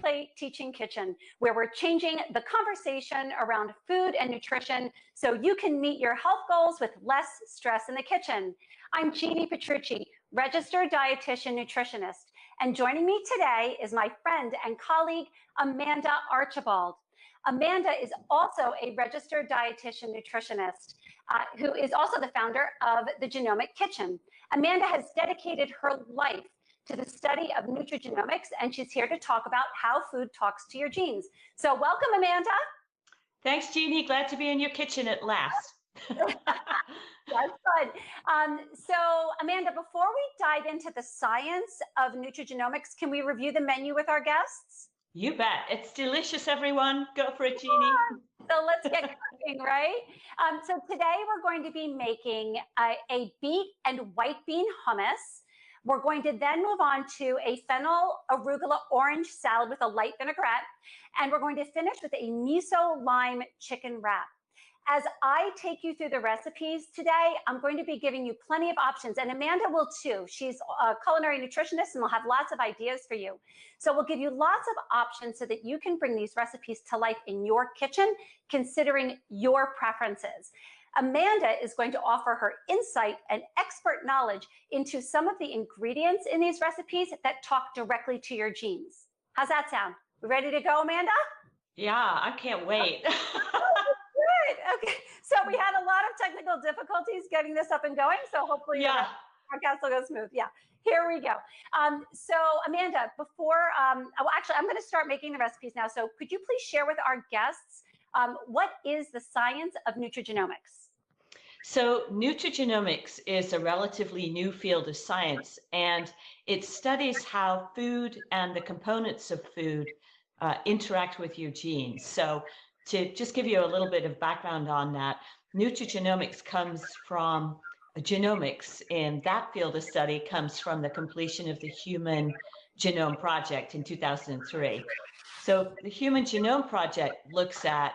Plate Teaching Kitchen, where we're changing the conversation around food and nutrition so you can meet your health goals with less stress in the kitchen. I'm Jeanne Petrucci, registered dietitian nutritionist, and joining me today is my friend and colleague, Amanda Archibald. Amanda is also a registered dietitian nutritionist who is also the founder of the Genomic Kitchen. Amanda has dedicated her life to the study of nutrigenomics, and she's here to talk about how food talks to your genes. So welcome, Amanda. Thanks, Jeannie. Glad to be in your kitchen at last. That's fun. So Amanda, before we dive into the science of nutrigenomics, can we review the menu with our guests? You bet. It's delicious, everyone. Go for it, Jeannie. So let's get cooking, right? So today we're going to be making a beet and white bean hummus. We're going to then move on to a fennel arugula orange salad with a light vinaigrette. And we're going to finish with a miso lime chicken wrap. As I take you through the recipes today, I'm going to be giving you plenty of options, and Amanda will too. She's a culinary nutritionist and will have lots of ideas for you. So we'll give you lots of options so that you can bring these recipes to life in your kitchen, considering your preferences. Amanda is going to offer her insight and expert knowledge into some of the ingredients in these recipes that talk directly to your genes. How's that sound? We ready to go, Amanda? Yeah, I can't wait. Good. Okay. So we had a lot of technical difficulties getting this up and going. So hopefully our podcast will go smooth. Yeah. Here we go. So Amanda, before, actually, I'm going to start making the recipes now. So could you please share with our guests what is the science of nutrigenomics? So nutrigenomics is a relatively new field of science, and it studies how food and the components of food interact with your genes. So to just give you a little bit of background on that, nutrigenomics comes from genomics, and that field of study comes from the completion of the Human Genome Project in 2003. So the Human Genome Project looks at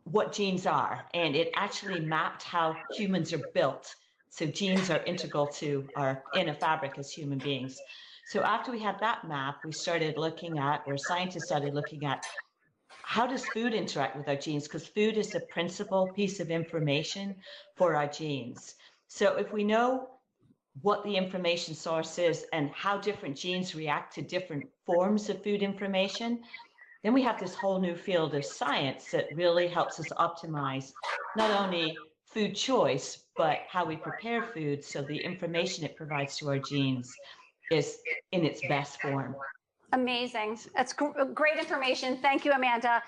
what genes are, and it actually mapped how humans are built. So genes are integral to our inner fabric as human beings. So after we had that map, we started looking at, or scientists started looking at, how does food interact with our genes? Because food is the principal piece of information for our genes. So if we know what the information source is and how different genes react to different forms of food information, then we have this whole new field of science that really helps us optimize not only food choice, but how we prepare food so the information it provides to our genes is in its best form. Amazing. That's great information. Thank you, Amanda.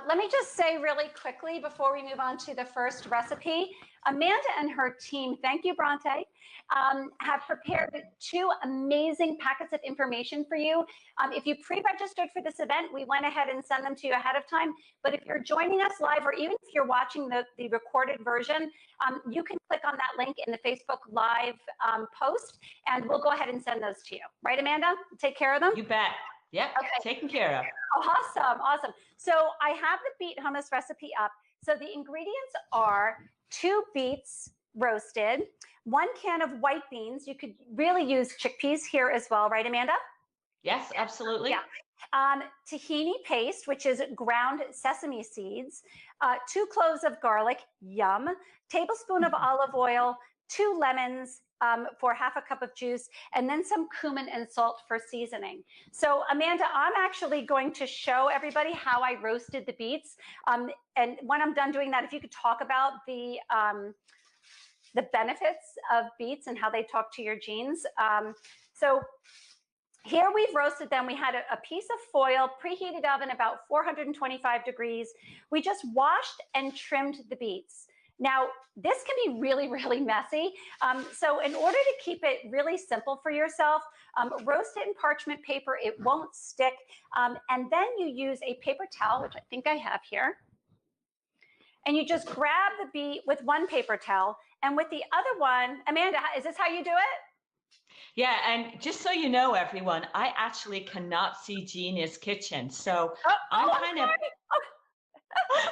Let me just say really quickly before we move on to the first recipe, Amanda and her team, thank you, Bronte, have prepared 2 amazing packets of information for you. If you pre-registered for this event, we went ahead and sent them to you ahead of time. But if you're joining us live, or even if you're watching the recorded version, you can click on that link in the Facebook Live post, and we'll go ahead and send those to you. Right, Amanda? Take care of them? You bet. Yep, okay. Taken care of. Awesome, awesome. So I have the beet hummus recipe up. So the ingredients are 2 beets roasted, 1 can of white beans. You could really use chickpeas here as well, right, Amanda? Yes, absolutely. Yeah. Tahini paste, which is ground sesame seeds, 2 cloves of garlic, yum, tablespoon of olive oil, 2 lemons, for half a cup of juice, and then some cumin and salt for seasoning. So Amanda, I'm actually going to show everybody how I roasted the beets. And when I'm done doing that, if you could talk about the benefits of beets and how they talk to your genes. So here we've roasted them. We had a piece of foil, preheated oven about 425 degrees. We just washed and trimmed the beets. Now, this can be really, really messy. So in order to keep it really simple for yourself, roast it in parchment paper. It won't stick. And then you use a paper towel, which I think I have here. And you just grab the beet with one paper towel. And with the other one, Amanda, is this how you do it? Yeah, and just so you know, everyone, I actually cannot see Jeanne's kitchen. So I'm kind of...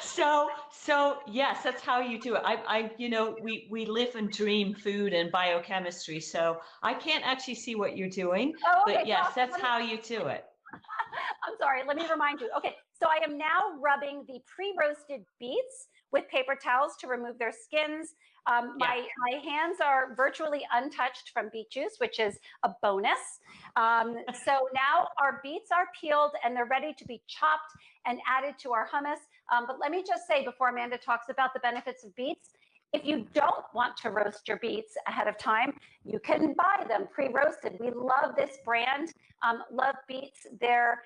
So yes, that's how you do it. You know, we live and dream food and biochemistry, so I can't actually see what you're doing, but yes, that's how you do it. I'm sorry, let me remind you. Okay, so I am now rubbing the pre-roasted beets with paper towels to remove their skins. My hands are virtually untouched from beet juice, which is a bonus. So now our beets are peeled and they're ready to be chopped and added to our hummus. But let me just say, before Amanda talks about the benefits of beets, if you don't want to roast your beets ahead of time, you can buy them pre-roasted. We love this brand, Love Beets. They're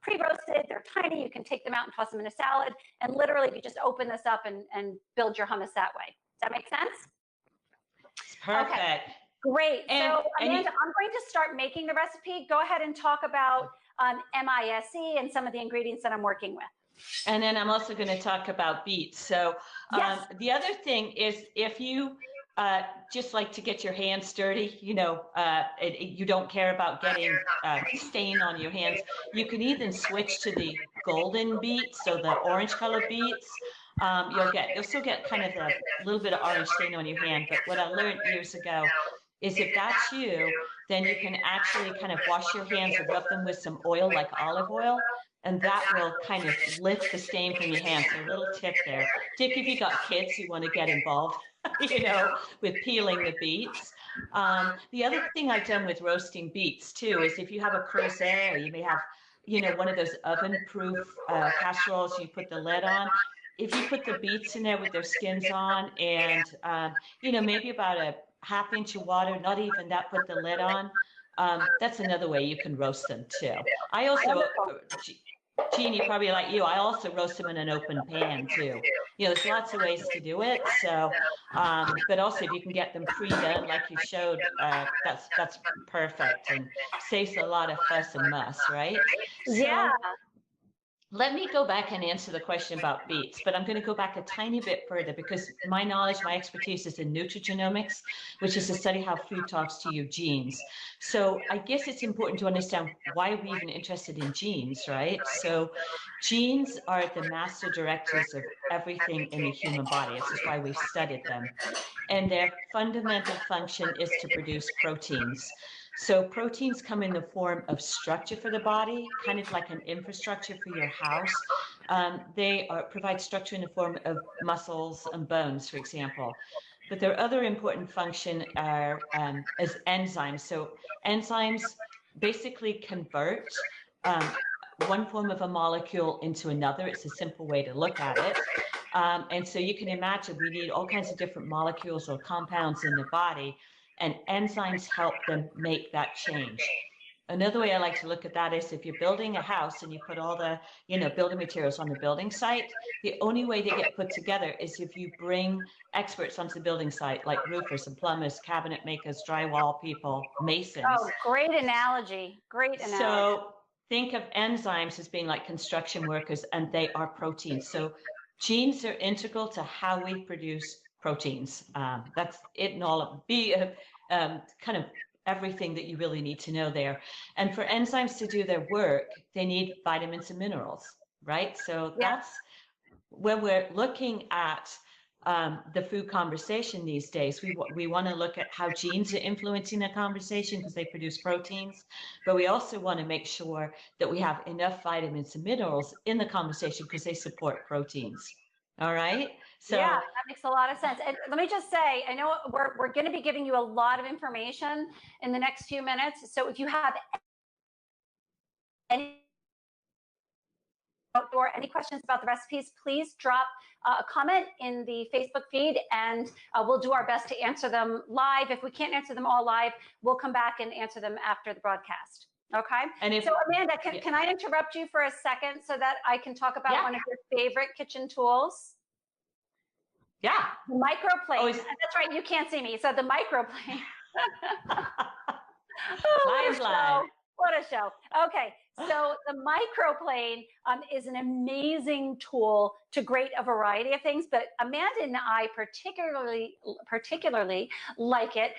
pre-roasted, they're tiny. You can take them out and toss them in a salad. And literally, you just open this up and build your hummus that way. Does that make sense? Perfect. Okay. Great. So Amanda, I'm going to start making the recipe. Go ahead and talk about MISE and some of the ingredients that I'm working with. And then I'm also going to talk about beets. So the other thing is, if you just like to get your hands dirty, you don't care about getting stain on your hands, you can even switch to the golden beets, so the orange colored beets. You'll still get kind of a little bit of orange stain on your hand. But what I learned years ago is, if that's you, then you can actually kind of wash your hands and rub them with some oil, like olive oil. And that will kind of lift the stain from your hands. So a little tip there. Dick, if you got kids who want to get involved, with peeling the beets. The other thing I've done with roasting beets too is, if you have a creuset, or you may have, one of those oven-proof casseroles you put the lid on. If you put the beets in there with their skins on, and maybe about a ½ inch of water, not even that, put the lid on. That's another way you can roast them too. I also, Jeanne, probably like you, I also roast them in an open pan too. There's lots of ways to do it. So, but also if you can get them pre-done, like you showed, that's perfect and saves a lot of fuss and muss, right? Yeah. So, let me go back and answer the question about beets, but I'm going to go back a tiny bit further, because my knowledge, my expertise is in nutrigenomics, which is to study how food talks to your genes. So I guess it's important to understand why we're even interested in genes, right? So genes are the master directors of everything in the human body. This is why we've studied them. And their fundamental function is to produce proteins. So proteins come in the form of structure for the body, kind of like an infrastructure for your house. They provide structure in the form of muscles and bones, for example. But their other important function is enzymes. So enzymes basically convert one form of a molecule into another. It's a simple way to look at it. And so you can imagine we need all kinds of different molecules or compounds in the body, and enzymes help them make that change. Another way I like to look at that is, if you're building a house and you put all the, building materials on the building site, the only way they get put together is if you bring experts onto the building site, like roofers and plumbers, cabinet makers, drywall people, masons. Oh, great analogy. Great analogy. So think of enzymes as being like construction workers, and they are proteins. So genes are integral to how we produce proteins. That's it in all. Kind of everything that you really need to know there. And for enzymes to do their work, they need vitamins and minerals, right? So that's when we're looking at the food conversation these days. We want to look at how genes are influencing the conversation, because they produce proteins, but we also want to make sure that we have enough vitamins and minerals in the conversation, because they support proteins. All right. So yeah, that makes a lot of sense. And let me just say, I know we're going to be giving you a lot of information in the next few minutes. So if you have any questions about the recipes, please drop a comment in the Facebook feed, and we'll do our best to answer them live. If we can't answer them all live, we'll come back and answer them after the broadcast. Okay. So Amanda, can I interrupt you for a second so that I can talk about one of your favorite kitchen tools? Yeah. The microplane. That's right. You can't see me. So the microplane. What a show. Okay. So the microplane is an amazing tool to grate a variety of things, but Amanda and I particularly like it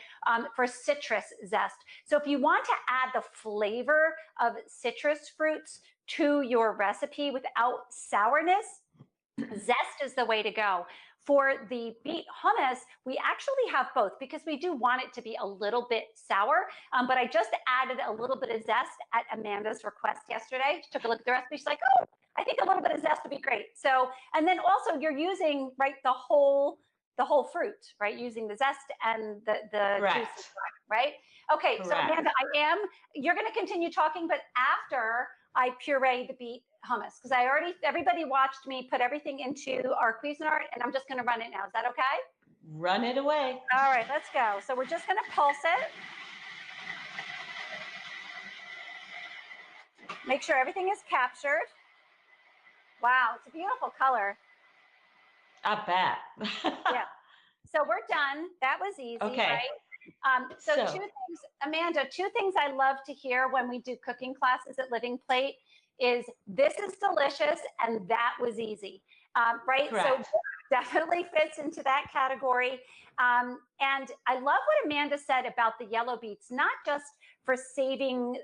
for citrus zest. So if you want to add the flavor of citrus fruits to your recipe without sourness, Zest is the way to go. For the beet hummus, we actually have both because we do want it to be a little bit sour. But I just added a little bit of zest at Amanda's request yesterday. She took a look at the recipe. She's like, oh, I think a little bit of zest would be great. So, and then also you're using, right, the whole fruit, right? Using the zest and the juice, right? Okay, Correct. so Amanda, you're going to continue talking, but after I puree the beet hummus, because everybody watched me put everything into our Cuisinart, and I'm just going to run it now. Is that okay? Run it away. All right, let's go. So we're just going to pulse it. Make sure everything is captured. Wow, it's a beautiful color. I bet. Yeah. So we're done. That was easy, okay. Right? So 2 things, Amanda, 2 things I love to hear when we do cooking classes at Living Plate is this is delicious and that was easy, right? Correct. So definitely fits into that category. And I love what Amanda said about the yellow beets, not just for saving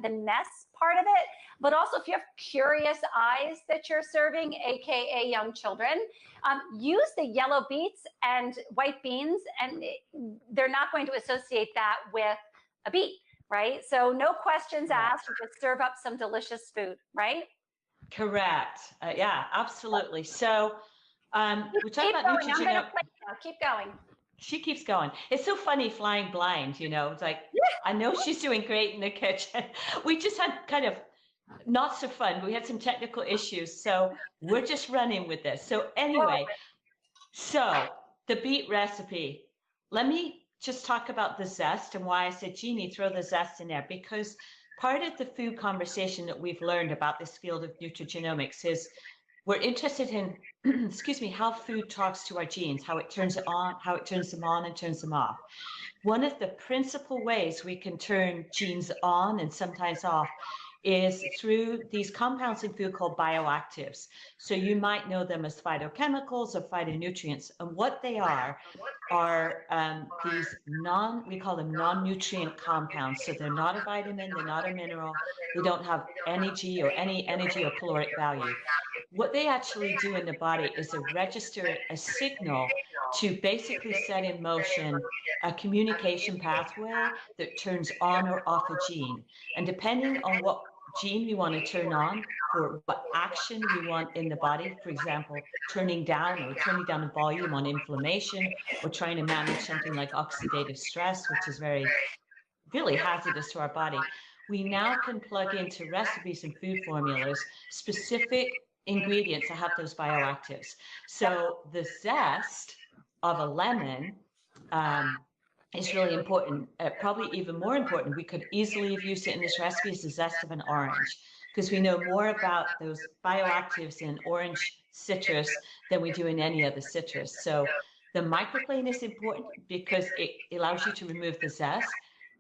the mess part of it, but also if you have curious eyes that you're serving, AKA young children, use the yellow beets and white beans, and they're not going to associate that with a beet, right? So no questions asked, just serve up some delicious food, right? Correct. Yeah, absolutely. So we're talking about Nutrigenomics. Keep going. She keeps going. It's so funny flying blind, you know, it's like, I know she's doing great in the kitchen. We just had kind of not so fun. We had some technical issues. So we're just running with this. So anyway, so the beet recipe, let me just talk about the zest and why I said, Jeannie, throw the zest in there, because part of the food conversation that we've learned about this field of nutrigenomics is we're interested in, excuse me, how food talks to our genes, how it turns it on, how it turns them on and turns them off. One of the principal ways we can turn genes on and sometimes off is through these compounds in food called bioactives. So you might know them as phytochemicals or phytonutrients. And what they are these we call them non-nutrient compounds. So they're not a vitamin, they're not a mineral, they don't have energy or any energy or caloric value. What they actually do in the body is register a signal to basically set in motion a communication pathway that turns on or off a gene. And depending on what gene we want to turn on or what action we want in the body, for example, turning down the volume on inflammation or trying to manage something like oxidative stress, which is really hazardous to our body, we now can plug into recipes and food formulas specific ingredients that have those bioactives. So the zest of a lemon is really important, probably even more important. We could easily have used it in this recipe as the zest of an orange, because we know more about those bioactives in orange citrus than we do in any other citrus. So the microplane is important because it allows you to remove the zest.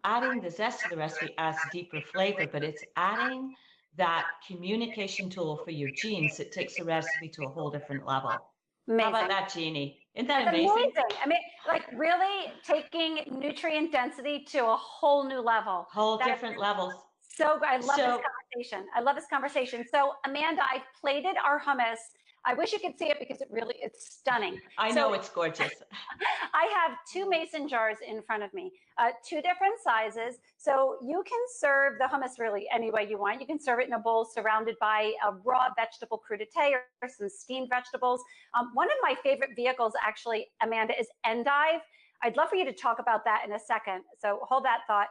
Adding the zest to the recipe adds deeper flavor, but it's adding that communication tool for your genes that takes the recipe to a whole different level. Amazing. How about that, Jeannie? Isn't that amazing? I mean, like really taking nutrient density to a whole new level. Different levels. So I love this conversation. I love this conversation. So Amanda, I plated our hummus. I wish you could see it because it's stunning. I know it's gorgeous. I have 2 mason jars in front of me, 2 different sizes. So you can serve the hummus really any way you want. You can serve it in a bowl surrounded by a raw vegetable crudité or some steamed vegetables. One of my favorite vehicles actually, Amanda, is endive. I'd love for you to talk about that in a second. So hold that thought.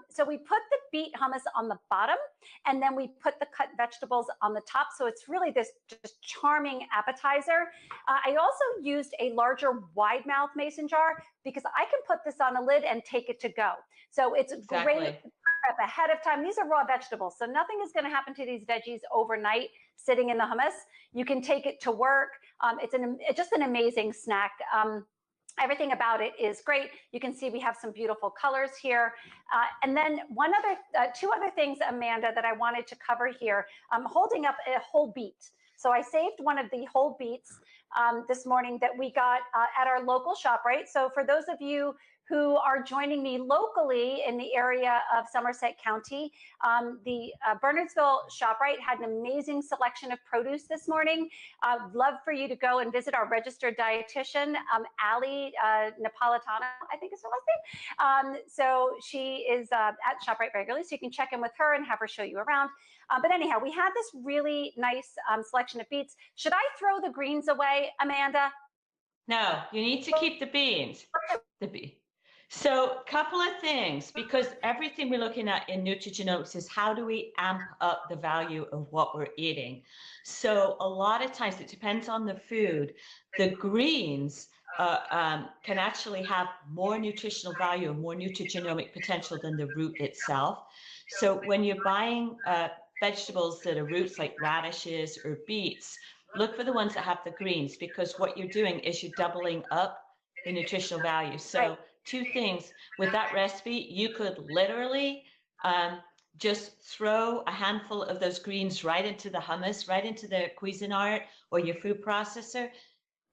So we put the beet hummus on the bottom, and then we put the cut vegetables on the top. So it's really this just charming appetizer. I also used a larger wide mouth mason jar because I can put this on a lid and take it to go. So it's great to prep ahead of time. These are raw vegetables, so nothing is going to happen to these veggies overnight sitting in the hummus. You can take it to work. It's just an amazing snack. Everything about it is great. You can see we have some beautiful colors here. And then 2 other things, Amanda, that I wanted to cover here. I'm holding up a whole beet. So I saved one of the whole beets this morning that we got at our local shop, right? So for those of you who are joining me locally in the area of Somerset County. The Bernardsville ShopRite had an amazing selection of produce this morning. I'd love for you to go and visit our registered dietitian, Ali Napolitano, I think is her last name. So she is at ShopRite regularly, so you can check in with her and have her show you around. But anyhow, we had this really nice selection of beets. Should I throw the greens away, Amanda? No, you need to keep the beans. So a couple of things, because everything we're looking at in nutrigenomics is how do we amp up the value of what we're eating. So a lot of times it depends on the food. The greens can actually have more nutritional value and more nutrigenomic potential than the root itself. So when you're buying vegetables that are roots like radishes or beets, look for the ones that have the greens, because what you're doing is you're doubling up the nutritional value. So two things with that recipe, you could literally just throw a handful of those greens right into the hummus, right into the Cuisinart or your food processor.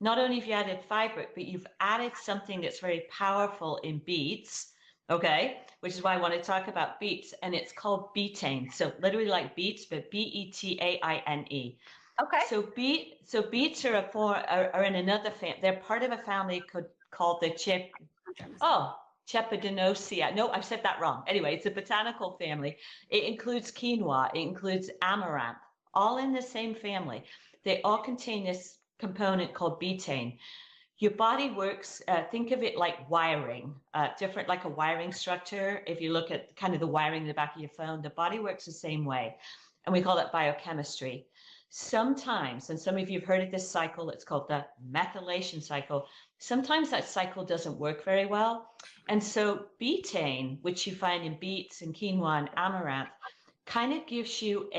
Not only have you added fiber, but you've added something that's very powerful in beets, okay? Which is why I want to talk about beets, and it's called betaine. So literally like beets, but B-E-T-A-I-N-E. Okay. So beets are in another family. They're part of a family called the Chepidinoceae. No, I've said that wrong. Anyway, it's a botanical family. It includes quinoa. It includes amaranth, all in the same family. They all contain this component called betaine. Your body works, think of it like wiring, different like a wiring structure. If you look at kind of the wiring in the back of your phone, the body works the same way. And we call it biochemistry. Sometimes, and some of you have heard of this cycle, it's called the methylation cycle. Sometimes that cycle doesn't work very well. And so betaine, which you find in beets and quinoa and amaranth, kind of gives you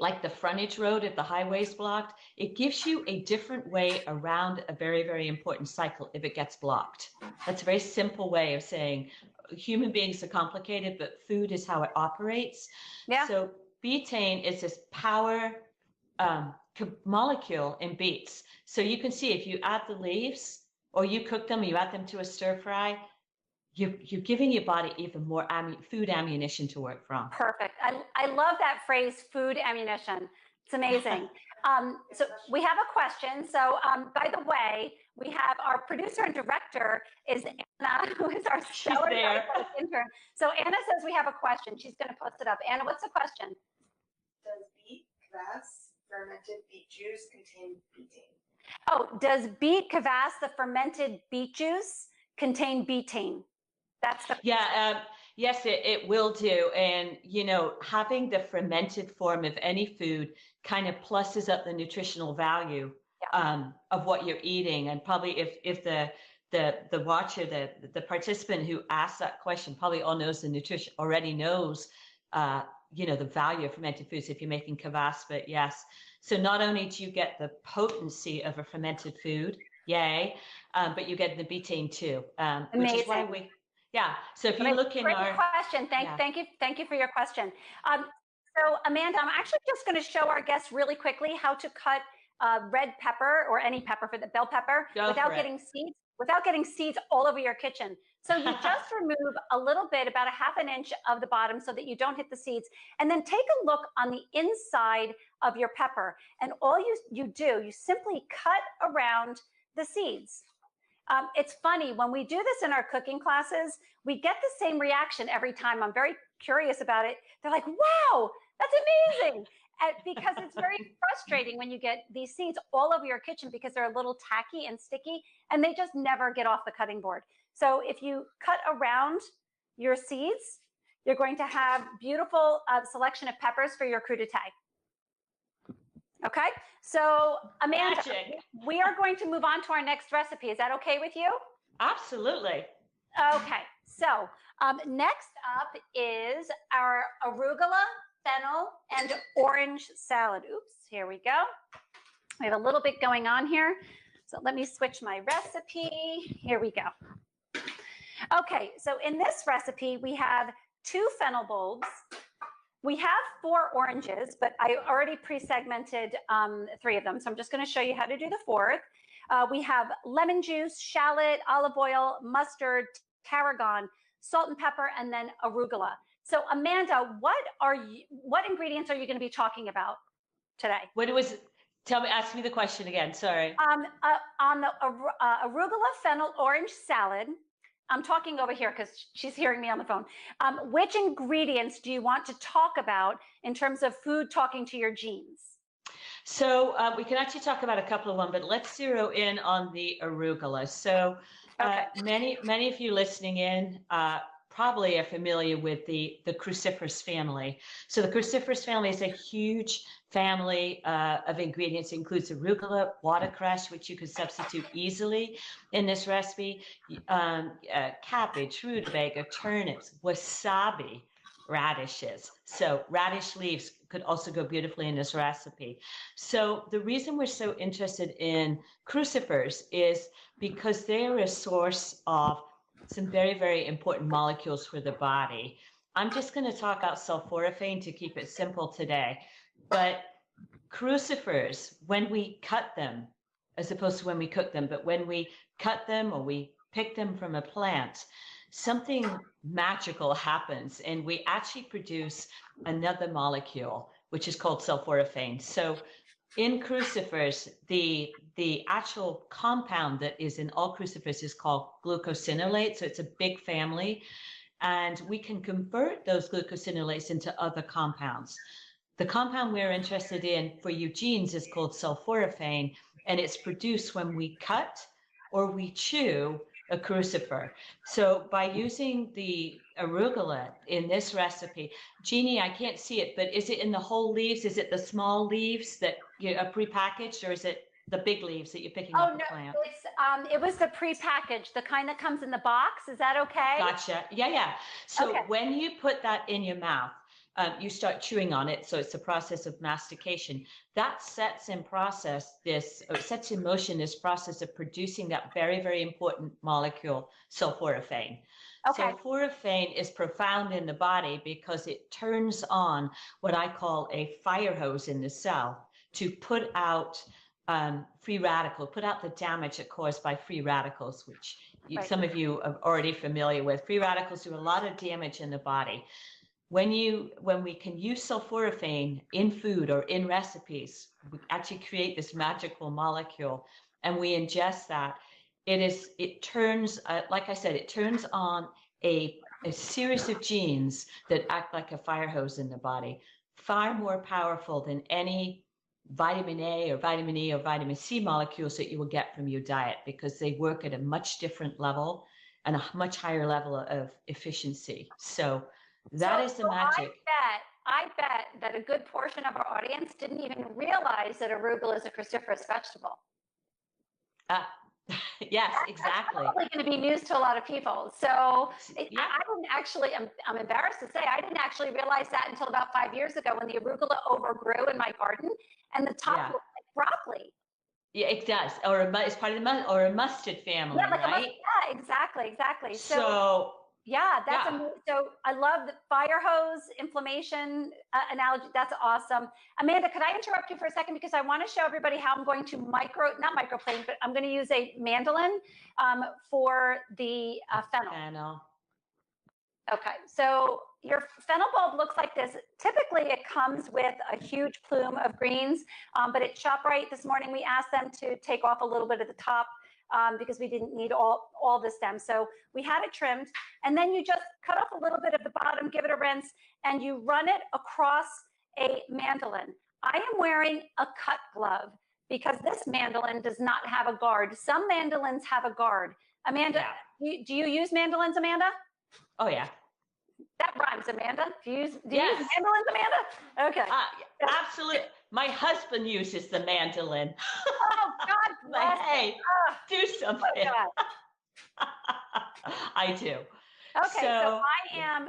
like the frontage road if the highway's blocked, it gives you a different way around a very, very important cycle if it gets blocked. That's a very simple way of saying human beings are complicated, but food is how it operates. Yeah. So betaine is this power molecule in beets. So you can see if you add the leaves or you cook them, you add them to a stir fry, you're giving your body even more food ammunition to work from. Perfect. I love that phrase, food ammunition. It's amazing. So we have a question. So by the way, we have our producer and director is Anna, who is our stellar intern. So Anna says we have a question. She's going to post it up. Anna, what's the question? Does beet, kvass, fermented beet juice contain betaine? Oh, does beet, kvass, the fermented beet juice, contain betaine? That's the yes, it will do. And, you know, having the fermented form of any food kind of pluses up the nutritional value of what you're eating. And probably if the watcher, the participant who asked that question probably already knows, you know, the value of fermented foods if you're making kvass, but yes. So not only do you get the potency of a fermented food, yay, but you get the betaine too, which is why so if you look in our question, thank you for your question. So Amanda, I'm actually just going to show our guests really quickly how to cut red pepper or any pepper for the bell pepper without getting seeds all over your kitchen. So you just remove a little bit, about 1/2 inch of the bottom so that you don't hit the seeds, and then take a look on the inside of your pepper. And all you do, you simply cut around the seeds. It's funny, when we do this in our cooking classes, we get the same reaction every time. I'm very curious about it. They're like, wow, that's amazing. Because it's very frustrating when you get these seeds all over your kitchen because they're a little tacky and sticky and they just never get off the cutting board. So if you cut around your seeds, you're going to have beautiful selection of peppers for your crudité. Okay, so Amanda, we are going to move on to our next recipe. Is that okay with you? Absolutely. Okay, so next up is our arugula, fennel, and orange salad. Oops, here we go. We have a little bit going on here. So let me switch my recipe. Here we go. Okay, so in this recipe, we have 2 fennel bulbs. We have 4 oranges, but I already pre-segmented 3 of them. So I'm just going to show you how to do the 4th. We have lemon juice, shallot, olive oil, mustard, tarragon, salt and pepper, and then arugula. So Amanda, what ingredients are you going to be talking about today? Ask me the question again, sorry. On the arugula fennel orange salad, I'm talking over here because she's hearing me on the phone. Which ingredients do you want to talk about in terms of food talking to your genes? So we can actually talk about a couple of them, but let's zero in on the arugula. So many of you listening in probably are familiar with the cruciferous family. So the cruciferous family is a huge family of ingredients. It includes arugula, watercress, which you could substitute easily in this recipe, cabbage, rutabaga, turnips, wasabi, radishes. So radish leaves could also go beautifully in this recipe. So the reason we're so interested in crucifers is because they're a source of some very, very important molecules for the body. I'm just going to talk about sulforaphane to keep it simple today. But crucifers, when we cut them, as opposed to when we cook them, but when we cut them or we pick them from a plant, something magical happens and we actually produce another molecule, which is called sulforaphane. So in crucifers, the actual compound that is in all crucifers is called glucosinolate. So it's a big family, and we can convert those glucosinolates into other compounds. The compound we're interested in for you genes is called sulforaphane, and it's produced when we cut or we chew a crucifer. So by using the arugula in this recipe, Jeannie, I can't see it, but is it in the whole leaves? Is it the small leaves that are prepackaged, or is it the big leaves that you're picking off the plant? It was the prepackaged, the kind that comes in the box. Is that okay? Gotcha. Yeah. So when you put that in your mouth, you start chewing on it. So it's a process of mastication that sets in motion this process of producing that very, very important molecule, sulforaphane. Okay. Sulforaphane is profound in the body because it turns on what I call a fire hose in the cell to put out free radicals, put out the damage that's caused by free radicals, which some of you are already familiar with. Free radicals do a lot of damage in the body. When we can use sulforaphane in food or in recipes, we actually create this magical molecule, and we ingest that. It turns, like I said, it turns on a series of genes that act like a fire hose in the body, far more powerful than any vitamin A or vitamin E or vitamin C molecules that you will get from your diet, because they work at a much different level and a much higher level of efficiency. So that is the magic. I bet that a good portion of our audience didn't even realize that arugula is a cruciferous vegetable. Yes, exactly. That's probably going to be news to a lot of people. So I didn't actually, I'm embarrassed to say, I didn't actually realize that until about 5 years ago when the arugula overgrew in my garden and the top looked like broccoli. Yeah, it does. Or it's part of the or a mustard family, right? Yeah, exactly. So that's amazing. So I love the fire hose inflammation analogy. That's awesome. Amanda, could I interrupt you for a second, because I want to show everybody how I'm going to not microplane, but I'm going to use a mandolin for the fennel. Okay, so your fennel bulb looks like this. Typically, it comes with a huge plume of greens, but at ShopRite this morning, we asked them to take off a little bit of the top because we didn't need all the stems. So we had it trimmed, and then you just cut off a little bit of the bottom, give it a rinse, and you run it across a mandolin. I am wearing a cut glove because this mandolin does not have a guard. Some mandolins have a guard. Amanda, do you use mandolins, Amanda? Oh, yeah. That rhymes, Amanda. Do you use mandolins, Amanda? Okay. Absolutely. My husband uses the mandolin. Oh, God bless. Hey, do something. Oh, I do. Okay, so I am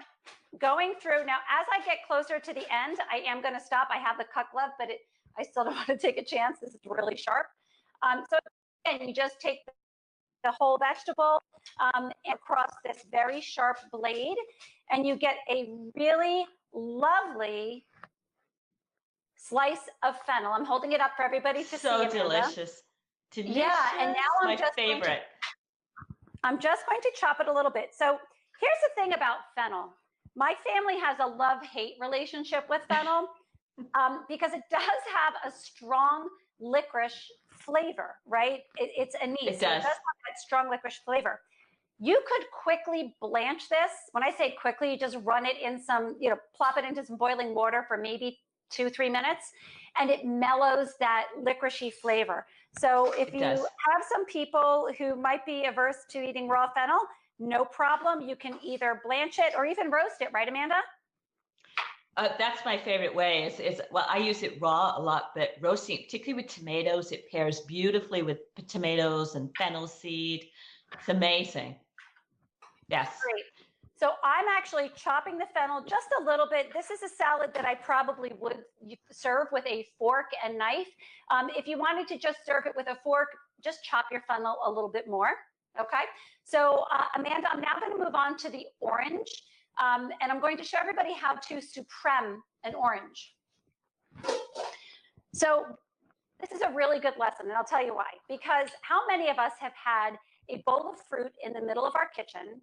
going through. Now, as I get closer to the end, I am going to stop. I have the cut glove, but I still don't want to take a chance. This is really sharp. So again, you just take the whole vegetable across this very sharp blade, and you get a really lovely slice of fennel. I'm holding it up for everybody to see. So delicious. Delicious. Yeah, and now my favorite. I'm just going to chop it a little bit. So here's the thing about fennel. My family has a love-hate relationship with fennel because it does have a strong licorice flavor, right? It's anise. It does. So it does have that strong licorice flavor. You could quickly blanch this. When I say quickly, you just run it in some, plop it into some boiling water for maybe 2-3 minutes, and it mellows that licoricey flavor. So if you have some people who might be averse to eating raw fennel, no problem. You can either blanch it or even roast it, right, Amanda? That's my favorite way well, I use it raw a lot, but roasting, particularly with tomatoes, it pairs beautifully with tomatoes and fennel seed. It's amazing. Yes. Great. So I'm actually chopping the fennel just a little bit. This is a salad that I probably would serve with a fork and knife. If you wanted to just serve it with a fork, just chop your fennel a little bit more. Okay. So Amanda, I'm now going to move on to the orange. And I'm going to show everybody how to supreme an orange. So this is a really good lesson, and I'll tell you why. Because how many of us have had a bowl of fruit in the middle of our kitchen,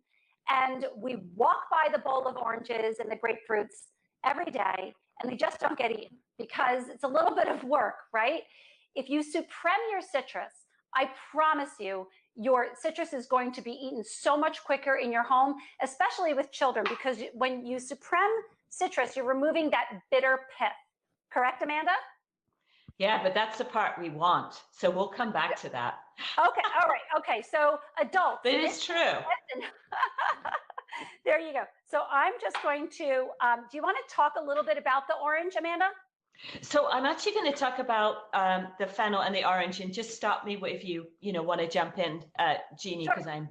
and we walk by the bowl of oranges and the grapefruits every day, and they just don't get eaten because it's a little bit of work, right? If you supreme your citrus, I promise you, your citrus is going to be eaten so much quicker in your home, especially with children, because when you supreme citrus, you're removing that bitter pith. Correct, Amanda? Yeah, but that's the part we want. So we'll come back to that. Okay, all right. Okay, so adults. But it's true. There you go. So I'm just going to, do you want to talk a little bit about the orange, Amanda? So I'm actually going to talk about the fennel and the orange, and just stop me if you want to jump in, Jeannie, because I'm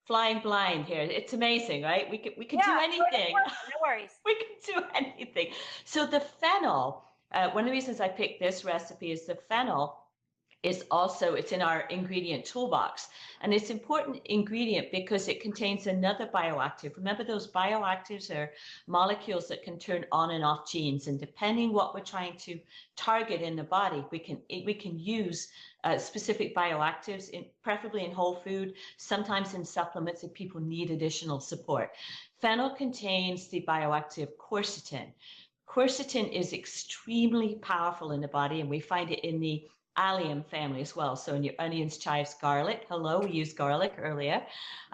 flying blind here. It's amazing, right? We can do anything. No worries. We can do anything. So the fennel, one of the reasons I picked this recipe is the fennel is also, it's in our ingredient toolbox. And it's an important ingredient because it contains another bioactive. Remember, those bioactives are molecules that can turn on and off genes. And depending what we're trying to target in the body, we can use specific bioactives, preferably in whole food, sometimes in supplements if people need additional support. Fennel contains the bioactive quercetin. Quercetin is extremely powerful in the body, and we find it in the allium family as well. So in your onions, chives, garlic. Hello, we used garlic earlier.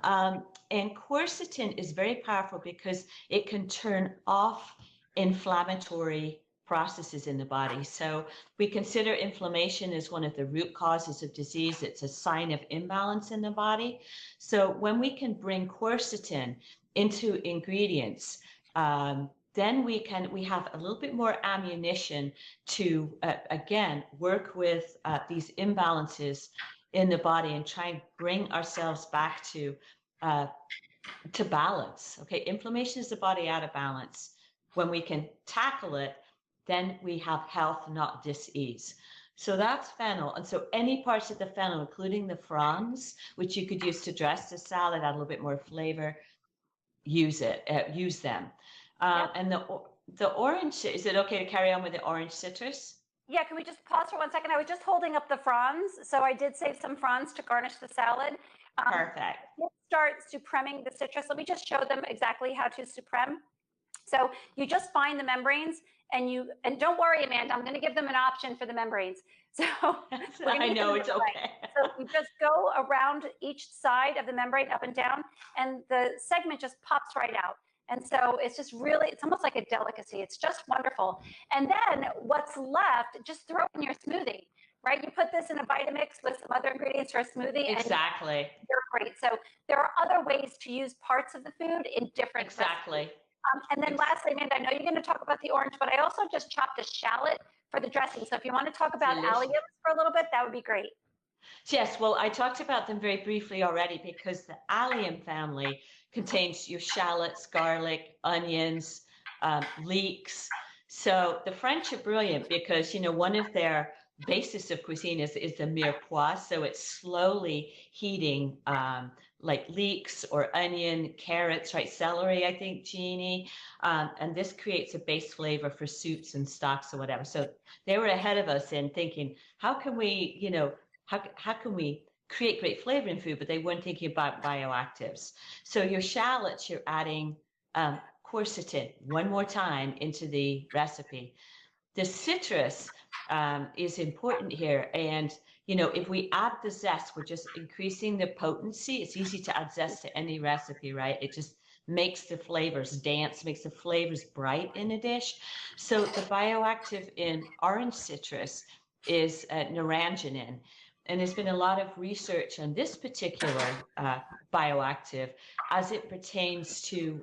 And quercetin is very powerful because it can turn off inflammatory processes in the body. So we consider inflammation as one of the root causes of disease. It's a sign of imbalance in the body. So when we can bring quercetin into ingredients, then we have a little bit more ammunition to, again, work with these imbalances in the body and try and bring ourselves back to balance. Okay, inflammation is the body out of balance. When we can tackle it, then we have health, not dis-ease. So that's fennel. And so any parts of the fennel, including the fronds, which you could use to dress the salad, add a little bit more flavor, use them. And the orange, is it okay to carry on with the orange citrus? Yeah, can we just pause for 1 second? I was just holding up the fronds. So I did save some fronds to garnish the salad. Perfect. Let's start supreming the citrus. Let me just show them exactly how to supreme. So you just find the membranes and don't worry, Amanda, I'm going to give them an option for the membranes. So I know it's okay. So we just go around each side of the membrane up and down, and the segment just pops right out. And so it's just really, it's almost like a delicacy. It's just wonderful. And then what's left, just throw in your smoothie, right? You put this in a Vitamix with some other ingredients for a smoothie. Exactly. And they're great. So there are other ways to use parts of the food in different Exactly. And then lastly, Amanda, I know you're going to talk about the orange, but I also just chopped a shallot for the dressing. So if you want to talk about alliums for a little bit, that would be great. Yes, well, I talked about them very briefly already because the allium family contains your shallots, garlic, onions, leeks. So the French are brilliant because, one of their basis of cuisine is the mirepoix. So it's slowly heating like leeks or onion, carrots, right? Celery, I think, Jeannie. And this creates a base flavor for soups and stocks or whatever. So they were ahead of us in thinking, how can we, how can we create great flavor in food, but they weren't thinking about bioactives. So your shallots, you're adding quercetin one more time into the recipe. The citrus is important here. And, you know, if we add the zest, we're just increasing the potency. It's easy to add zest to any recipe, right? It just makes the flavors dance, makes the flavors bright in a dish. So the bioactive in orange citrus is narangenin. And there's been a lot of research on this particular bioactive as it pertains to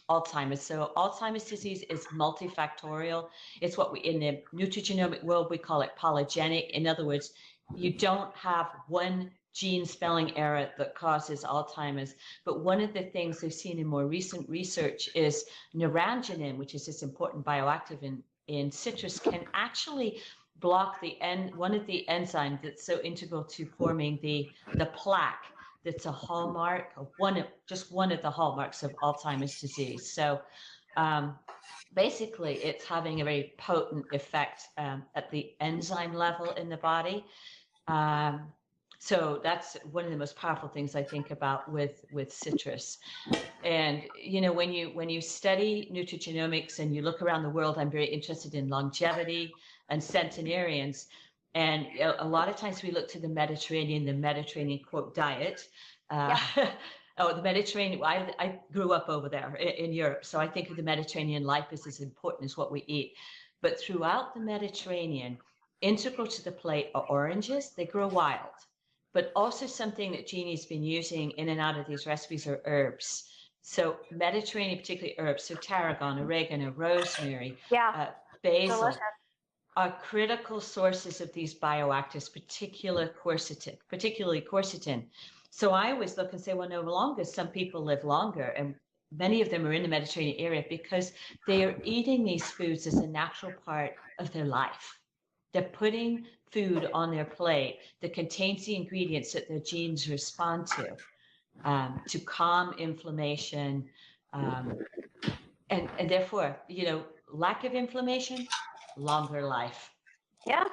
Alzheimer's. So Alzheimer's disease is multifactorial. It's what we, in the nutrigenomic world, we call it polygenic. In other words, you don't have one gene spelling error that causes Alzheimer's. But one of the things they've seen in more recent research is narangenin, which is this important bioactive in citrus, can actually block one of the enzymes that's so integral to forming the plaque that's a hallmark of just one of the hallmarks of Alzheimer's disease. So basically it's having a very potent effect at the enzyme level in the body. So that's one of the most powerful things I think about with citrus. And, you know, when you study nutrigenomics and you look around the world, I'm very interested in longevity and centenarians. And a lot of times we look to the Mediterranean quote diet. The Mediterranean, I grew up over there in Europe. So I think of the Mediterranean life as important as what we eat. But throughout the Mediterranean, integral to the plate are oranges. They grow wild. But also something that Jeannie's been using in and out of these recipes are herbs. So Mediterranean, particularly herbs, so tarragon, oregano, rosemary, basil, delicious, are critical sources of these bioactives, particularly quercetin. So I always look and say, well, no longer some people live longer, and many of them are in the Mediterranean area because they are eating these foods as a natural part of their life. They're putting food on their plate that contains the ingredients that their genes respond to calm inflammation, and therefore, you know, lack of inflammation, longer life. Yeah.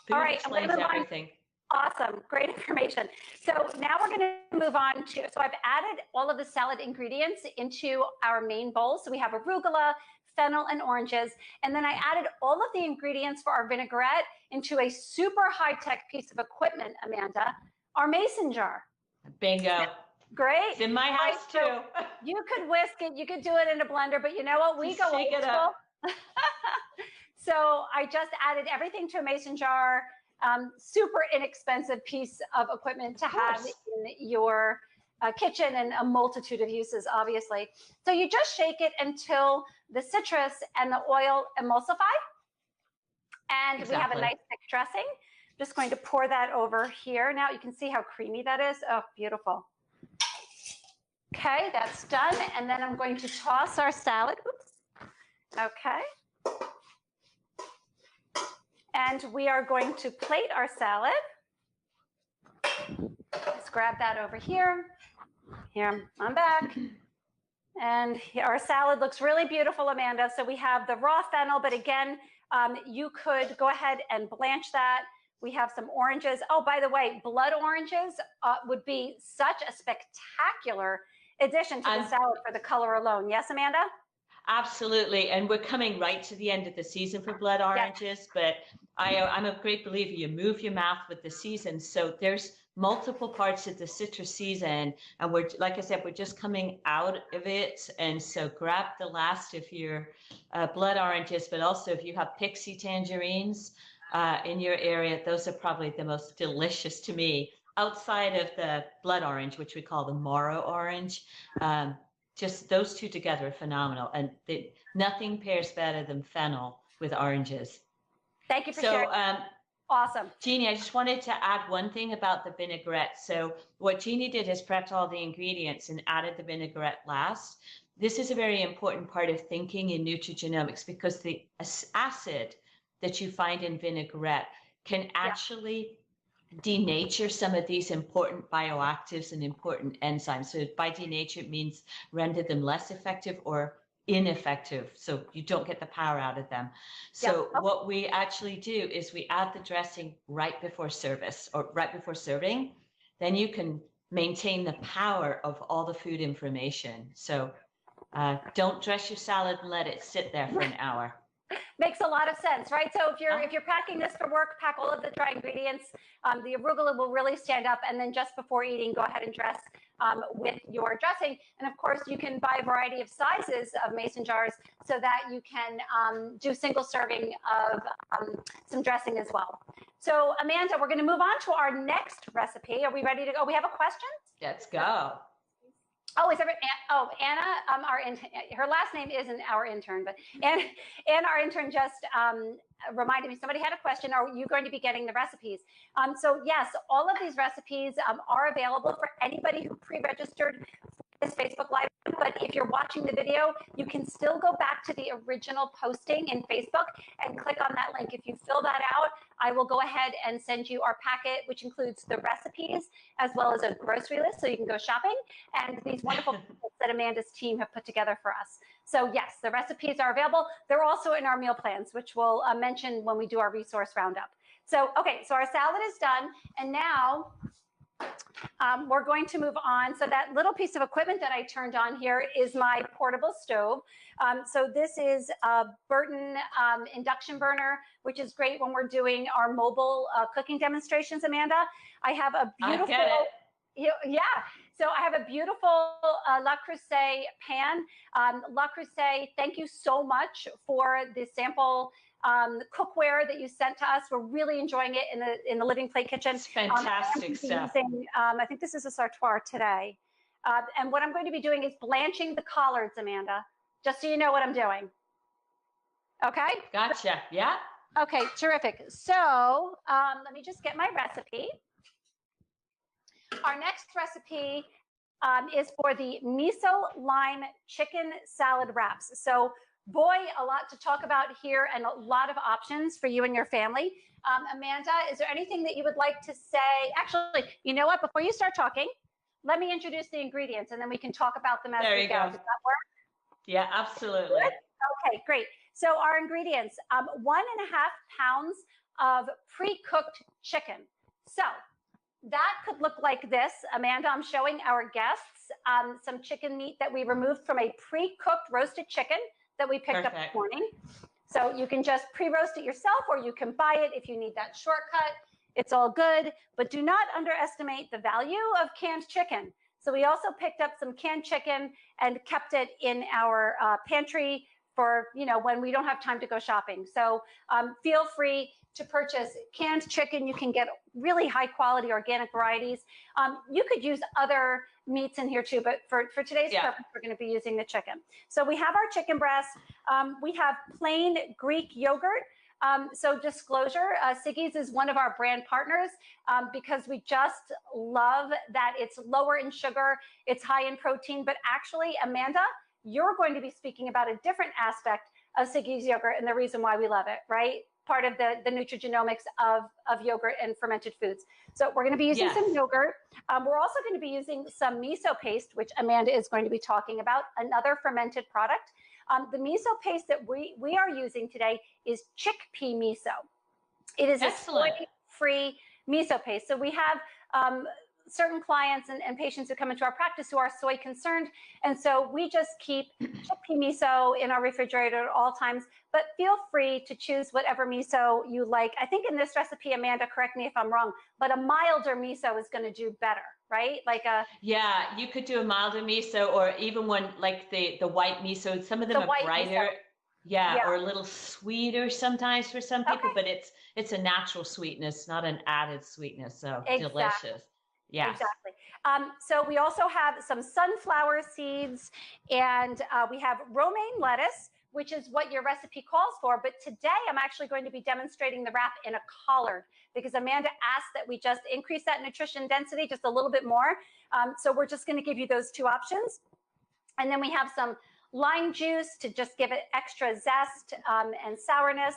Food all right, explains everything. Awesome, great information. So now we're going to move on to, so I've added all of the salad ingredients into our main bowl. So we have arugula, fennel, and oranges. And then I added all of the ingredients for our vinaigrette into a super high-tech piece of equipment, Amanda, our mason jar. Bingo. Great. It's in my house too. So you could whisk it, you could do it in a blender, but you know what? We go old school. So I just added everything to a mason jar. Super inexpensive piece of equipment to have in your kitchen, and a multitude of uses, obviously. So you just shake it until the citrus and the oil emulsify. And we have a nice thick dressing. Just going to pour that over here. Now you can see how creamy that is. Oh, beautiful. Okay, that's done. And then I'm going to toss our salad. Oops. Okay. And we are going to plate our salad. Let's grab that over here. Here, I'm back. And our salad looks really beautiful, Amanda. So we have the raw fennel, but again, you could go ahead and blanch that. We have some oranges. Oh, by the way, blood oranges would be such a spectacular addition to the salad for the color alone. Yes, Amanda? Absolutely. And we're coming right to the end of the season for blood oranges, but I'm a great believer you move your mouth with the season. So there's multiple parts of the citrus season, and we're, like I said, we're just coming out of it. And so grab the last of your blood oranges, but also if you have pixie tangerines in your area, those are probably the most delicious to me outside of the blood orange, which we call the Moro orange. Just those two together are phenomenal, and nothing pairs better than fennel with oranges. Thank you for sharing. Awesome. Jeannie, I just wanted to add one thing about the vinaigrette. So what Jeannie did is prepped all the ingredients and added the vinaigrette last. This is a very important part of thinking in nutrigenomics, because the acid that you find in vinaigrette can actually denature some of these important bioactives and important enzymes. So by denature, it means render them less effective or ineffective. So you don't get the power out of them. So what we actually do is we add the dressing right before service or right before serving. Then you can maintain the power of all the food information. So don't dress your salad and let it sit there for an hour. Makes a lot of sense, right? So if you're packing this for work, pack all of the dry ingredients. The arugula will really stand up, and then just before eating, go ahead and dress with your dressing. And of course, you can buy a variety of sizes of mason jars so that you can do single serving of some dressing as well. So Amanda, we're going to move on to our next recipe. Are we ready to go? We have a question? Let's go. Oh, is everyone? Oh, Anna, our intern. Her last name isn't our intern, but Anna, our intern, just reminded me somebody had a question. Are you going to be getting the recipes? So yes, all of these recipes are available for anybody who pre-registered this Facebook Live. But if you're watching the video, you can still go back to the original posting in Facebook and click on that link. If you fill that out, I will go ahead and send you our packet, which includes the recipes as well as a grocery list so you can go shopping, and these wonderful people that Amanda's team have put together for us. So yes, the recipes are available. They're also in our meal plans, which we'll mention when we do our resource roundup. So, okay, so our salad is done, and now we're going to move on. So that little piece of equipment that I turned on here is my portable stove. So this is a Burton induction burner, which is great when we're doing our mobile cooking demonstrations, Amanda. I have a beautiful, so I have a beautiful Le Creuset pan. Le Creuset, thank you so much for the sample cookware that you sent to us. We're really enjoying it in the Living Plate Kitchen. It's fantastic stuff. I think this is a sartoir today. And what I'm going to be doing is blanching the collards, Amanda, just so you know what I'm doing. Okay? Gotcha. Yeah. Okay, terrific. So let me just get my recipe. Our next recipe is for the miso lime chicken salad wraps. So boy, a lot to talk about here and a lot of options for you and your family. Amanda, is there anything that you would like to say? Actually, you know what? Before you start talking, let me introduce the ingredients and then we can talk about them as we go. Does that work? Yeah, absolutely. Good? Okay, great. So our ingredients, 1.5 pounds of pre-cooked chicken. So that could look like this. Amanda, I'm showing our guests some chicken meat that we removed from a pre-cooked roasted chicken that we picked up this morning. So you can just pre-roast it yourself, or you can buy it if you need that shortcut. It's all good, but do not underestimate the value of canned chicken. So we also picked up some canned chicken and kept it in our pantry for, you know, when we don't have time to go shopping. So feel free to purchase canned chicken. You can get really high quality organic varieties. You could use other meats in here too, but for today's purpose, we're going to be using the chicken. So we have our chicken breast. We have plain Greek yogurt. So disclosure, Siggy's is one of our brand partners because we just love that it's lower in sugar, it's high in protein, but actually, Amanda, you're going to be speaking about a different aspect of Siggy's yogurt and the reason why we love it, right? Part of the nutrigenomics of yogurt and fermented foods. So we're going to be using some yogurt. We're also going to be using some miso paste, which Amanda is going to be talking about, another fermented product. The miso paste that we are using today is chickpea miso. It is a soy-free miso paste. So we have certain clients and patients who come into our practice who are soy concerned. And so we just keep chickpea miso in our refrigerator at all times, but feel free to choose whatever miso you like. I think in this recipe, Amanda, correct me if I'm wrong, but a milder miso is going to do better, right? Like a... Yeah, you could do a milder miso, or even one like the white miso. Some of them are brighter. Yeah, or a little sweeter sometimes for some people, but it's a natural sweetness, not an added sweetness. So delicious. Yeah, exactly. So we also have some sunflower seeds, and we have romaine lettuce, which is what your recipe calls for. But today I'm actually going to be demonstrating the wrap in a collard because Amanda asked that we just increase that nutrition density just a little bit more. So we're just going to give you those two options. And then we have some lime juice to just give it extra zest and sourness.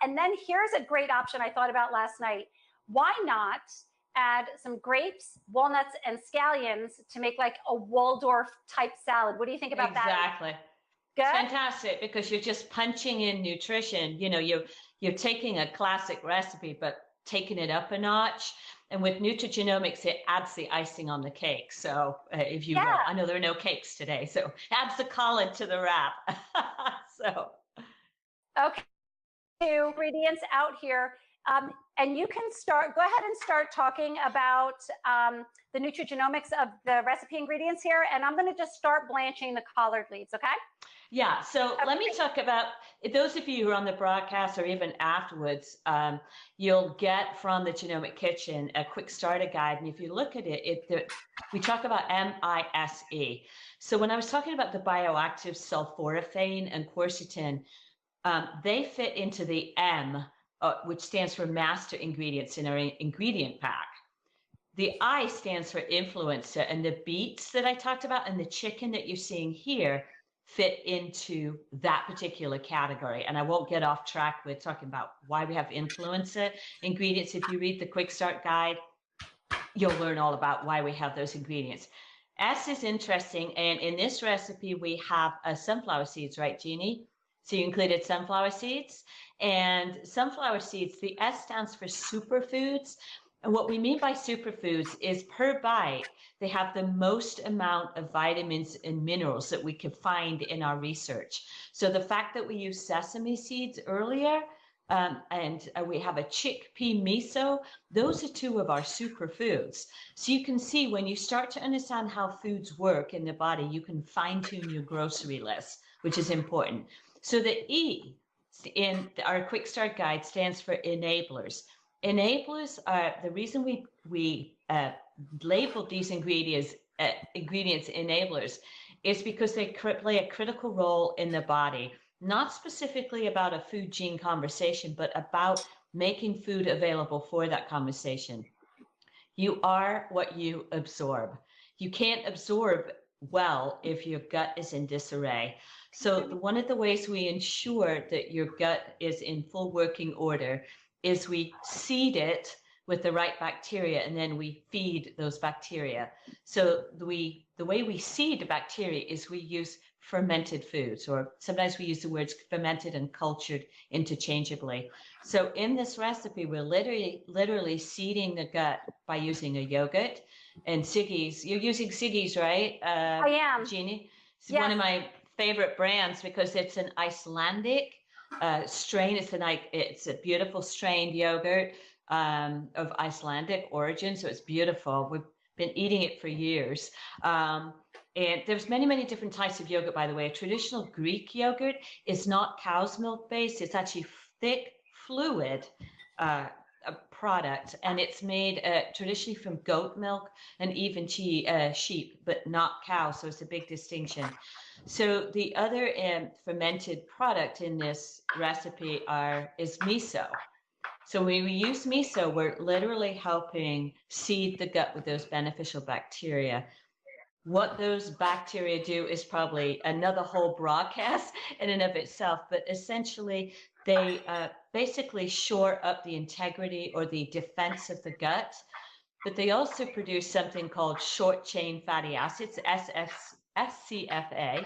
And then here's a great option I thought about last night. Why not add some grapes, walnuts, and scallions to make like a Waldorf type salad? What do you think about that? Exactly. Good? Fantastic, because you're just punching in nutrition. You know, you're taking a classic recipe, but taking it up a notch. And with Nutrigenomics, it adds the icing on the cake. So if you will, I know there are no cakes today, so adds the collar to the wrap. So. Okay, ingredients out here. And you can go ahead and start talking about the Nutrigenomics of the recipe ingredients here. And I'm going to just start blanching the collard leaves, okay? Yeah, so let me talk about, those of you who are on the broadcast or even afterwards, you'll get from the Genomic Kitchen a quick starter guide. And if you look at it, we talk about MISE. So when I was talking about the bioactive sulforaphane and quercetin, they fit into the M, which stands for master ingredients in our ingredient pack. The I stands for influencer, and the beets that I talked about and the chicken that you're seeing here fit into that particular category. And I won't get off track with talking about why we have influencer ingredients. If you read the quick start guide, you'll learn all about why we have those ingredients. S is interesting, and in this recipe we have sunflower seeds, right, Jeannie? So you included sunflower seeds, and sunflower seeds, the S stands for superfoods. And what we mean by superfoods is per bite, they have the most amount of vitamins and minerals that we could find in our research. So the fact that we use sesame seeds earlier, and we have a chickpea miso, those are two of our superfoods. So you can see when you start to understand how foods work in the body, you can fine tune your grocery list, which is important. So the E in our quick start guide stands for enablers. Enablers are the reason we labeled these ingredients enablers is because they play a critical role in the body, not specifically about a food gene conversation, but about making food available for that conversation. You are what you absorb. You can't absorb well if your gut is in disarray. So one of the ways we ensure that your gut is in full working order is we seed it with the right bacteria, and then we feed those bacteria. So the way we seed the bacteria is we use fermented foods, or sometimes we use the words fermented and cultured interchangeably. So in this recipe, we're literally seeding the gut by using a yogurt. And Siggy's, you're using Siggy's, right? I am. Jeannie? It's one of my favorite brands because it's an Icelandic strain. It's a beautiful strained yogurt of Icelandic origin, so it's beautiful. We've been eating it for years. And there's many different types of yogurt, by the way. A traditional Greek yogurt is not cow's milk based. It's actually thick, fluid product, and it's made traditionally from goat milk and even sheep, but not cow. So it's a big distinction. So the other fermented product in this recipe is miso. So when we use miso, we're literally helping seed the gut with those beneficial bacteria. What those bacteria do is probably another whole broadcast in and of itself, but essentially they basically shore up the integrity or the defense of the gut, but they also produce something called short chain fatty acids, SCFA.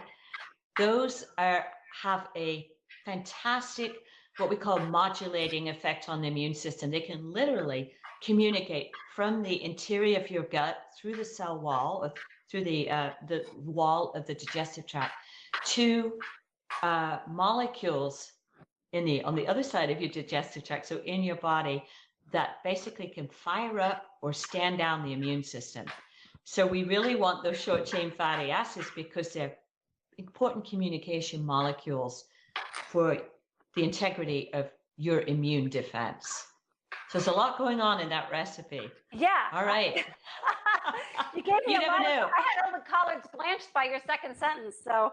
Those have a fantastic, what we call modulating effect on the immune system. They can literally communicate from the interior of your gut through the cell wall or through the wall of the digestive tract to molecules on the other side of your digestive tract, so in your body, that basically can fire up or stand down the immune system. So we really want those short chain fatty acids because they're important communication molecules for the integrity of your immune defense. So there's a lot going on in that recipe. Yeah. All right. You gave me you a never lot knew. I had all the collards blanched by your second sentence, so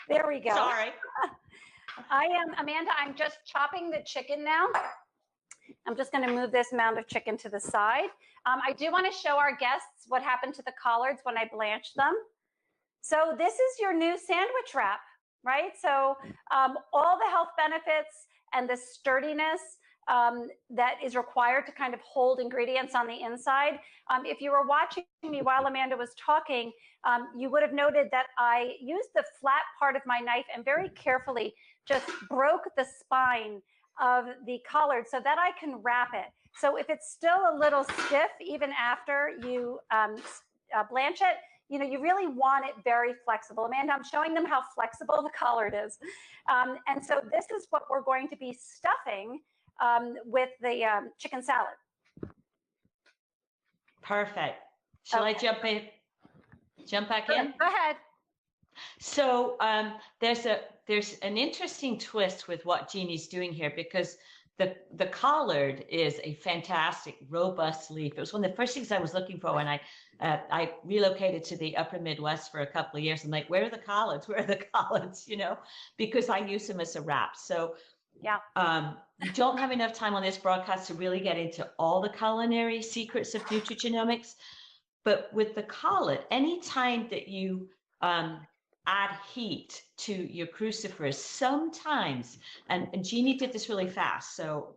there we go. Sorry. Amanda, I'm just chopping the chicken now. I'm just going to move this mound of chicken to the side. I do want to show our guests what happened to the collards when I blanched them. So this is your new sandwich wrap, right? So all the health benefits and the sturdiness that is required to kind of hold ingredients on the inside. If you were watching me while Amanda was talking, you would have noted that I used the flat part of my knife and very carefully just broke the spine of the collard so that I can wrap it. So if it's still a little stiff, even after you blanch it, you really want it very flexible. Amanda, I'm showing them how flexible the collard is. And so this is what we're going to be stuffing with the chicken salad. Perfect. Shall I jump back in? Go ahead. So there's an interesting twist with what Jeannie's doing here, because the collard is a fantastic, robust leaf. It was one of the first things I was looking for when I relocated to the upper Midwest for a couple of years. I'm like, where are the collards? Where are the collards? Because I use them as a wrap. So yeah, we don't have enough time on this broadcast to really get into all the culinary secrets of nutrigenomics. But with the collard, anytime that you add heat to your cruciferous, sometimes, and Jeannie did this really fast, so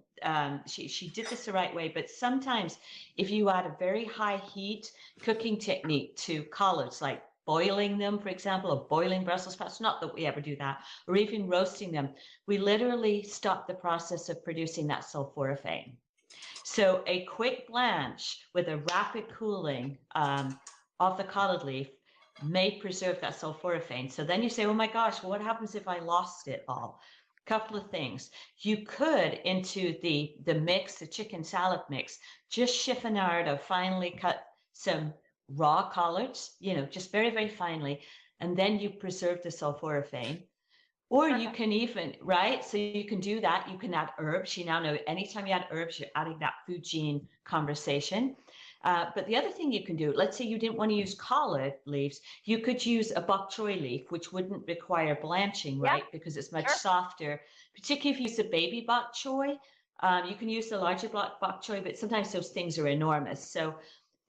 she did this the right way, but sometimes if you add a very high heat cooking technique to collards, like boiling them, for example, or boiling Brussels sprouts, not that we ever do that, or even roasting them, we literally stop the process of producing that sulforaphane. So a quick blanch with a rapid cooling of the collard leaf may preserve that sulforaphane. So then you say, oh my gosh, well, what happens if I lost it all? Couple of things. You could, into the mix, the chicken salad mix, just chiffonade or finely cut some raw collards, just very, very finely, and then you preserve the sulforaphane. Or you can even, right? So you can do that. You can add herbs. You now know anytime you add herbs, you're adding that food gene conversation. But the other thing you can do, let's say you didn't want to use collard leaves, you could use a bok choy leaf, which wouldn't require blanching, right? Because it's much softer, particularly if you use a baby bok choy. You can use the larger bok choy, but sometimes those things are enormous. So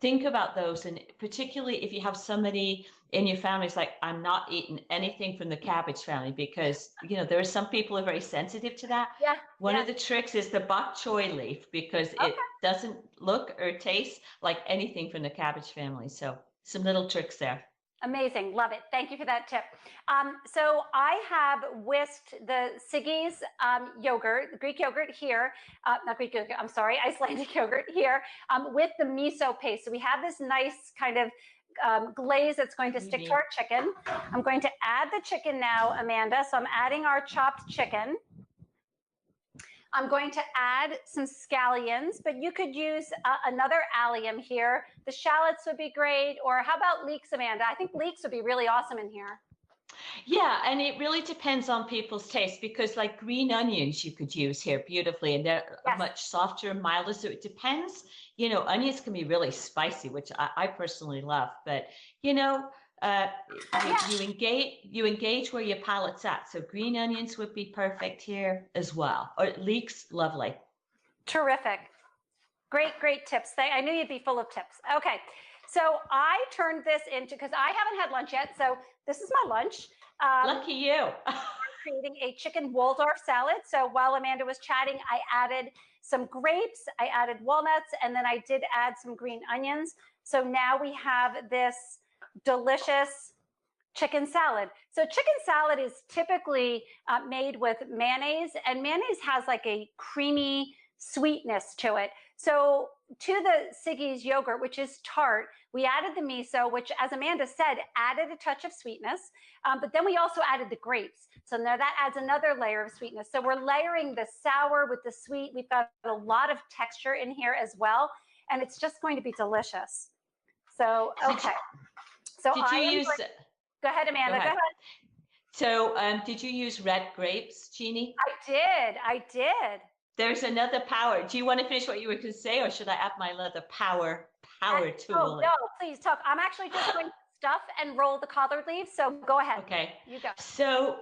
think about those. And particularly if you have somebody in your family who's like, I'm not eating anything from the cabbage family, because, there are some people who are very sensitive to that. Yeah. One of the tricks is the bok choy leaf, because it doesn't look or taste like anything from the cabbage family. So some little tricks there. Amazing. Love it. Thank you for that tip. So I have whisked the Siggy's yogurt, Greek yogurt here, not Greek yogurt, I'm sorry, Icelandic yogurt here, with the miso paste. So we have this nice kind of glaze that's going to stick to our chicken. I'm going to add the chicken now, Amanda. So I'm adding our chopped chicken. I'm going to add some scallions, but you could use another allium here. The shallots would be great. Or how about leeks, Amanda? I think leeks would be really awesome in here. Yeah, and it really depends on people's taste, because like green onions you could use here beautifully, and they're much softer and milder. So it depends. Onions can be really spicy, which I personally love, but you engage where your palate's at. So green onions would be perfect here as well. Or leeks, lovely. Terrific. Great tips. I knew you'd be full of tips. Okay. So I turned this into, because I haven't had lunch yet, so this is my lunch. Lucky you. I'm creating a chicken Waldorf salad. So while Amanda was chatting, I added some grapes, I added walnuts, and then I did add some green onions. So now we have this delicious chicken salad. So chicken salad is typically made with mayonnaise, and mayonnaise has like a creamy sweetness to it. So to the Siggy's yogurt, which is tart, we added the miso, which, as Amanda said, added a touch of sweetness. But then we also added the grapes. So now that adds another layer of sweetness. So we're layering the sour with the sweet. We've got a lot of texture in here as well. And it's just going to be delicious. So, okay. So go ahead, Amanda. Go ahead. So did you use red grapes, Jeannie? I did. There's another power. Do you want to finish what you were going to say, or should I add my other power tool? Oh, no, please talk. I'm actually just going to stuff and roll the collard leaves. So go ahead. Okay. You go. So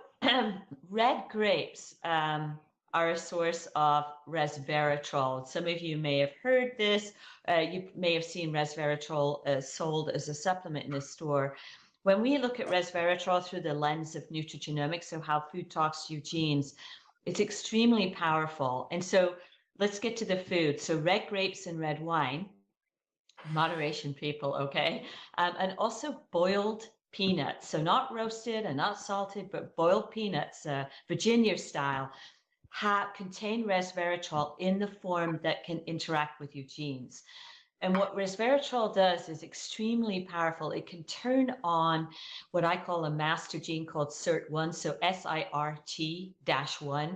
red grapes are a source of resveratrol. Some of you may have heard this. You may have seen resveratrol sold as a supplement in the store. When we look at resveratrol through the lens of nutrigenomics, so how food talks to your genes, it's extremely powerful. And so let's get to the food. So red grapes and red wine, moderation people, okay? And also boiled peanuts. So not roasted and not salted, but boiled peanuts, Virginia style, contain resveratrol in the form that can interact with your genes. And what resveratrol does is extremely powerful. It can turn on what I call a master gene called SIRT1, so SIRT-1.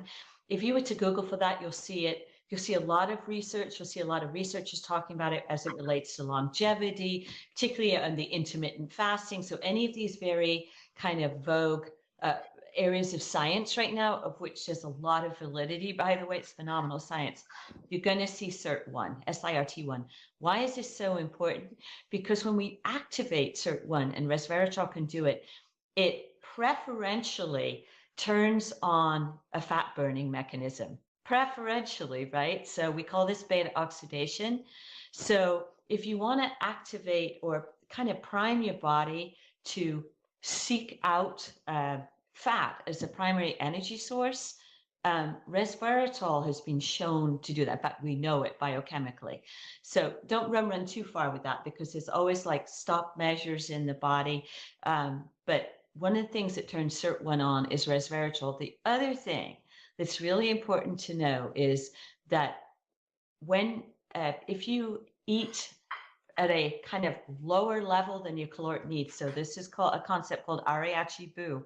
If you were to Google for that, you'll see it. You'll see a lot of research. You'll see a lot of researchers talking about it as it relates to longevity, particularly on the intermittent fasting. So any of these very kind of vogue areas of science right now, of which there's a lot of validity, by the way, it's phenomenal science. You're going to see SIRT1, SIRT1. Why is this so important? Because when we activate SIRT1, and resveratrol can do it, it preferentially turns on a fat burning mechanism. Preferentially, right? So we call this beta oxidation. So if you want to activate or kind of prime your body to seek out fat as a primary energy source, resveratrol has been shown to do that. In fact, we know it biochemically. So don't run too far with that, because there's always like stop measures in the body. But one of the things that turns SIRT1 on is resveratrol. The other thing that's really important to know is that when if you eat at a kind of lower level than your caloric needs, so this is called a concept called ariachibu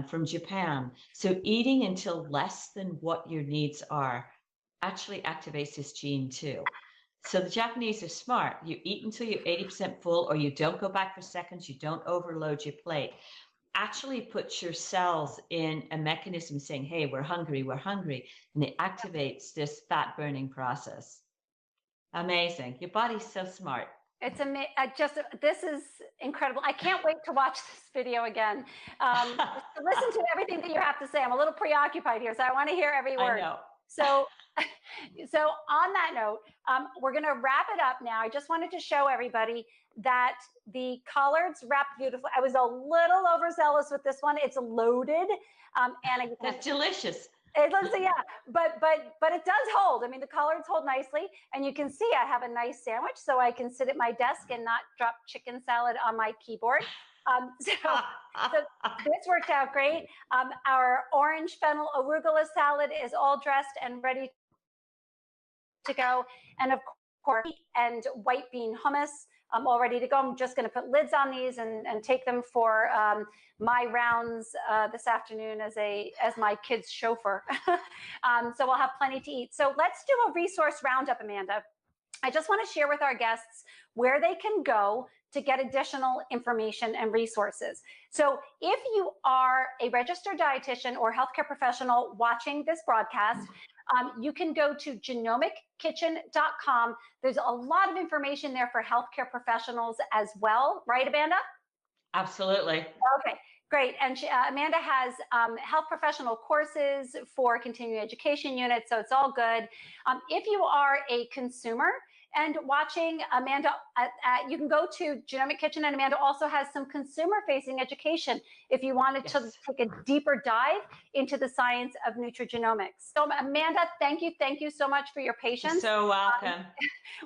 from Japan. So eating until less than what your needs are actually activates this gene too. So the Japanese are smart. You eat until you're 80% full, or you don't go back for seconds, you don't overload your plate. Actually puts your cells in a mechanism saying, hey, we're hungry, and it activates this fat burning process. Amazing. Your body's so smart. It's this is incredible. I can't wait to watch this video again. To listen to everything that you have to say. I'm a little preoccupied here, so I want to hear every word. I know. So on that note, we're going to wrap it up now. I just wanted to show everybody that the collards wrapped beautifully. I was a little overzealous with this one. It's loaded. And that's delicious. It looks, yeah, but it does hold. I mean, the collards hold nicely, and you can see I have a nice sandwich, so I can sit at my desk and not drop chicken salad on my keyboard. So this worked out great. Our orange fennel arugula salad is all dressed and ready to go, and of course, and white bean hummus all ready to go. I'm just going to put lids on these and take them for my rounds this afternoon as my kids' chauffeur. So we'll have plenty to eat. So let's do a resource roundup, Amanda. I just want to share with our guests where they can go to get additional information and resources. So if you are a registered dietitian or healthcare professional watching this broadcast, you can go to genomickitchen.com. There's a lot of information there for healthcare professionals as well, right, Amanda? Absolutely. Okay, great. And Amanda has health professional courses for continuing education units, so it's all good. If you are a consumer and watching Amanda, you can go to Genomic Kitchen, and Amanda also has some consumer-facing education if you wanted to take a deeper dive into the science of nutrigenomics. So Amanda, thank you so much for your patience. You're so welcome.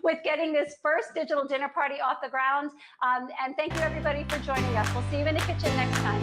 With getting this first digital dinner party off the ground. And thank you everybody for joining us. We'll see you in the kitchen next time.